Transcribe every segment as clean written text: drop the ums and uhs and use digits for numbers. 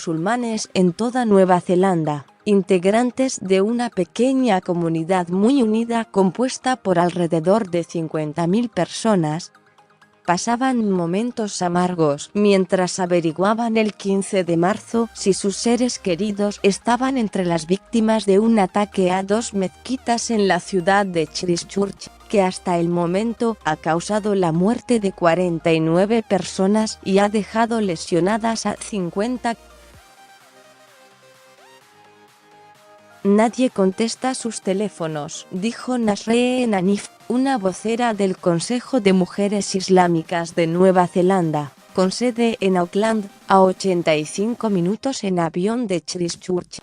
musulmanes en toda Nueva Zelanda, integrantes de una pequeña comunidad muy unida compuesta por alrededor de 50.000 personas, pasaban momentos amargos mientras averiguaban el 15 de marzo si sus seres queridos estaban entre las víctimas de un ataque a 2 mezquitas en la ciudad de Christchurch, que hasta el momento ha causado la muerte de 49 personas y ha dejado lesionadas a 50. Nadie contesta sus teléfonos, dijo Nasreen Hanif, una vocera del Consejo de Mujeres Islámicas de Nueva Zelanda, con sede en Auckland, a 85 minutos en avión de Christchurch.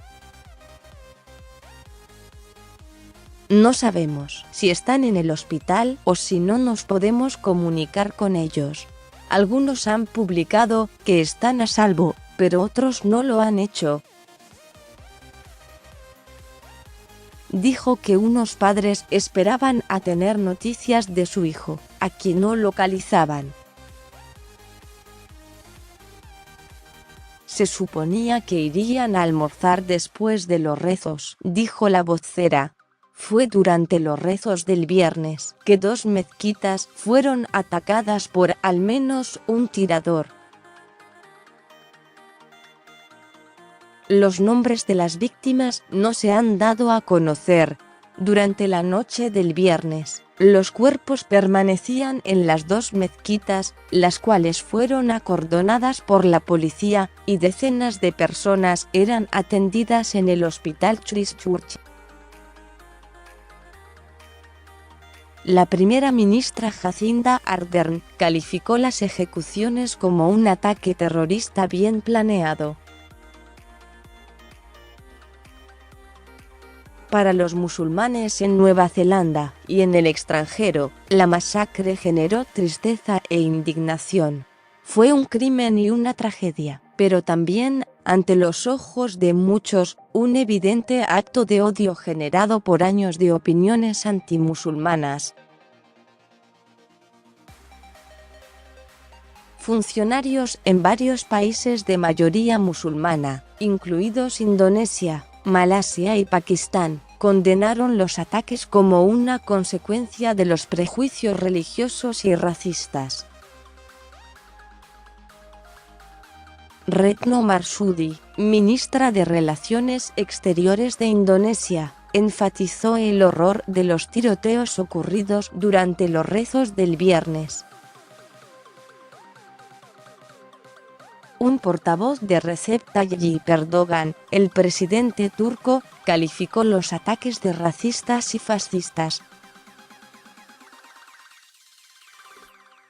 No sabemos si están en el hospital o si no nos podemos comunicar con ellos. Algunos han publicado que están a salvo, pero otros no lo han hecho. Dijo que unos padres esperaban a tener noticias de su hijo, a quien no localizaban. Se suponía que irían a almorzar después de los rezos, dijo la vocera. Fue durante los rezos del viernes que 2 mezquitas fueron atacadas por al menos un tirador. Los nombres de las víctimas no se han dado a conocer. Durante la noche del viernes, los cuerpos permanecían en las 2 mezquitas, las cuales fueron acordonadas por la policía, y decenas de personas eran atendidas en el hospital Christchurch. La primera ministra Jacinda Ardern calificó las ejecuciones como un ataque terrorista bien planeado. Para los musulmanes en Nueva Zelanda y en el extranjero, la masacre generó tristeza e indignación. Fue un crimen y una tragedia, pero también, ante los ojos de muchos, un evidente acto de odio generado por años de opiniones antimusulmanas. Funcionarios en varios países de mayoría musulmana, incluidos Indonesia, Malasia y Pakistán, condenaron los ataques como una consecuencia de los prejuicios religiosos y racistas. Retno Marsudi, ministra de Relaciones Exteriores de Indonesia, enfatizó el horror de los tiroteos ocurridos durante los rezos del viernes. Un portavoz de Recep Tayyip Erdogan, el presidente turco, calificó los ataques de racistas y fascistas.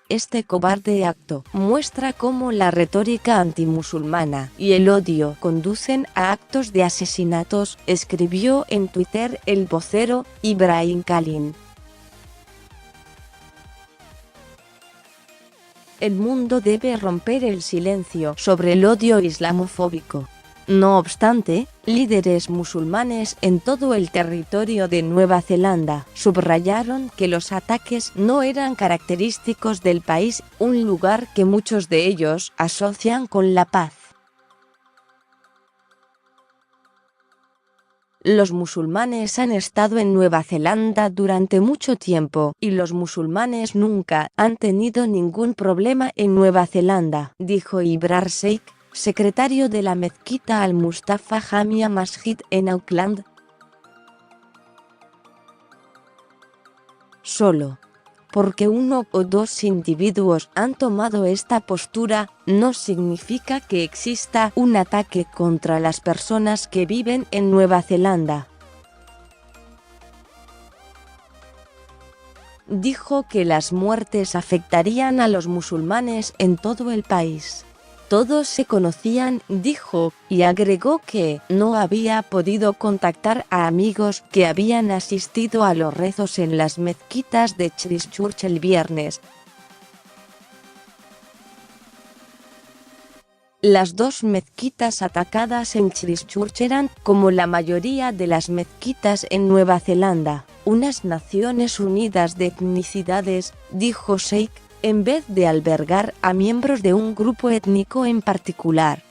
Este cobarde acto muestra cómo la retórica antimusulmana y el odio conducen a actos de asesinatos, escribió en Twitter el vocero Ibrahim Kalin. El mundo debe romper el silencio sobre el odio islamofóbico. No obstante, líderes musulmanes en todo el territorio de Nueva Zelanda subrayaron que los ataques no eran característicos del país, un lugar que muchos de ellos asocian con la paz. Los musulmanes han estado en Nueva Zelanda durante mucho tiempo, y los musulmanes nunca han tenido ningún problema en Nueva Zelanda, dijo Ibrar Sheikh, secretario de la mezquita Al-Mustafa Jamia Masjid en Auckland. Solo porque uno o dos individuos han tomado esta postura, no significa que exista un ataque contra las personas que viven en Nueva Zelanda. Dijo que las muertes afectarían a los musulmanes en todo el país. Todos se conocían, dijo, y agregó que no había podido contactar a amigos que habían asistido a los rezos en las mezquitas de Christchurch el viernes. Las 2 mezquitas atacadas en Christchurch eran, como la mayoría de las mezquitas en Nueva Zelanda, unas Naciones Unidas de etnicidades, dijo Sheikh, en vez de albergar a miembros de un grupo étnico en particular.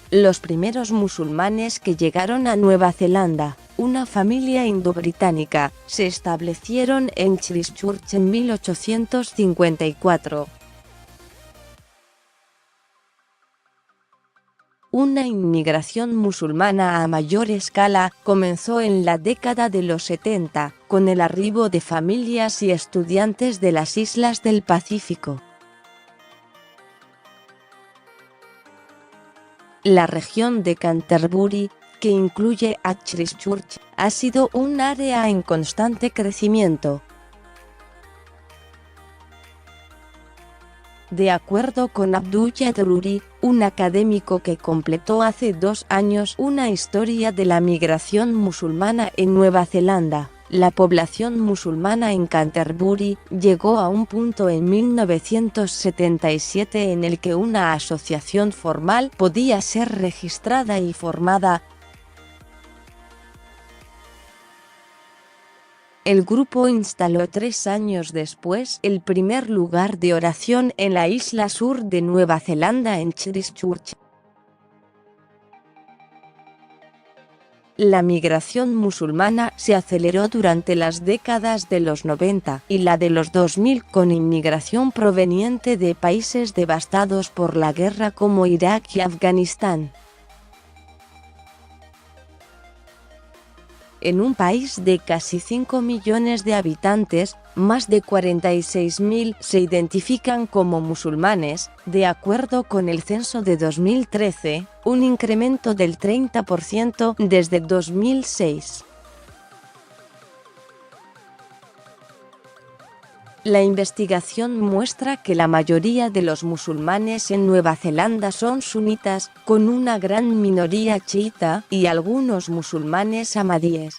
Los primeros musulmanes que llegaron a Nueva Zelanda, una familia indo-británica, se establecieron en Christchurch en 1854. Una inmigración musulmana a mayor escala comenzó en la década de los 70, con el arribo de familias y estudiantes de las islas del Pacífico. La región de Canterbury, que incluye a Christchurch, ha sido un área en constante crecimiento. De acuerdo con Abdullah Druri, un académico que completó hace 2 años una historia de la migración musulmana en Nueva Zelanda, la población musulmana en Canterbury llegó a un punto en 1977 en el que una asociación formal podía ser registrada y formada. El grupo instaló 3 años después el primer lugar de oración en la isla sur de Nueva Zelanda en Christchurch. La migración musulmana se aceleró durante las décadas de los 90 y la de los 2000 con inmigración proveniente de países devastados por la guerra como Irak y Afganistán. En un país de casi 5 millones de habitantes, más de 46.000 se identifican como musulmanes, de acuerdo con el censo de 2013, un incremento del 30% desde 2006. La investigación muestra que la mayoría de los musulmanes en Nueva Zelanda son sunitas, con una gran minoría chiita y algunos musulmanes ahmadíes.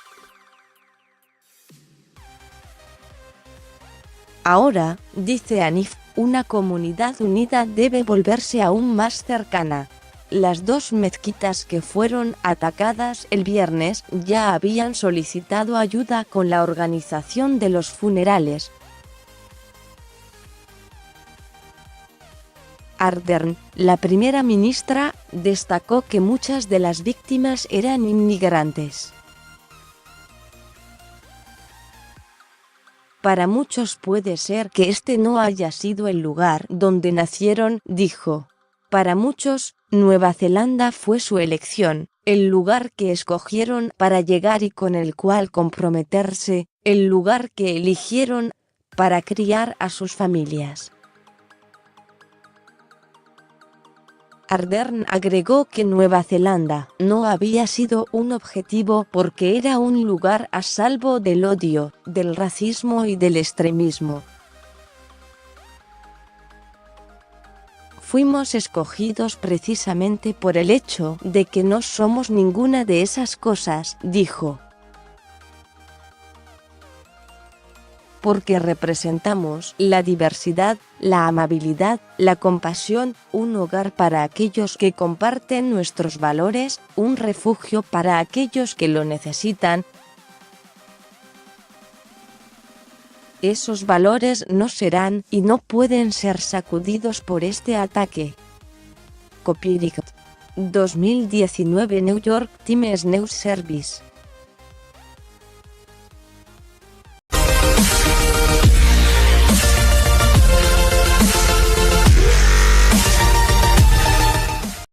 Ahora, dice Hanif, una comunidad unida debe volverse aún más cercana. Las 2 mezquitas que fueron atacadas el viernes ya habían solicitado ayuda con la organización de los funerales. Ardern, la primera ministra, destacó que muchas de las víctimas eran inmigrantes. Para muchos puede ser que este no haya sido el lugar donde nacieron, dijo. Para muchos, Nueva Zelanda fue su elección, el lugar que escogieron para llegar y con el cual comprometerse, el lugar que eligieron para criar a sus familias. Ardern agregó que Nueva Zelanda no había sido un objetivo porque era un lugar a salvo del odio, del racismo y del extremismo. Fuimos escogidos precisamente por el hecho de que no somos ninguna de esas cosas, dijo. Porque representamos la diversidad, la amabilidad, la compasión, un hogar para aquellos que comparten nuestros valores, un refugio para aquellos que lo necesitan. Esos valores no serán y no pueden ser sacudidos por este ataque. Copyright 2019 New York Times News Service.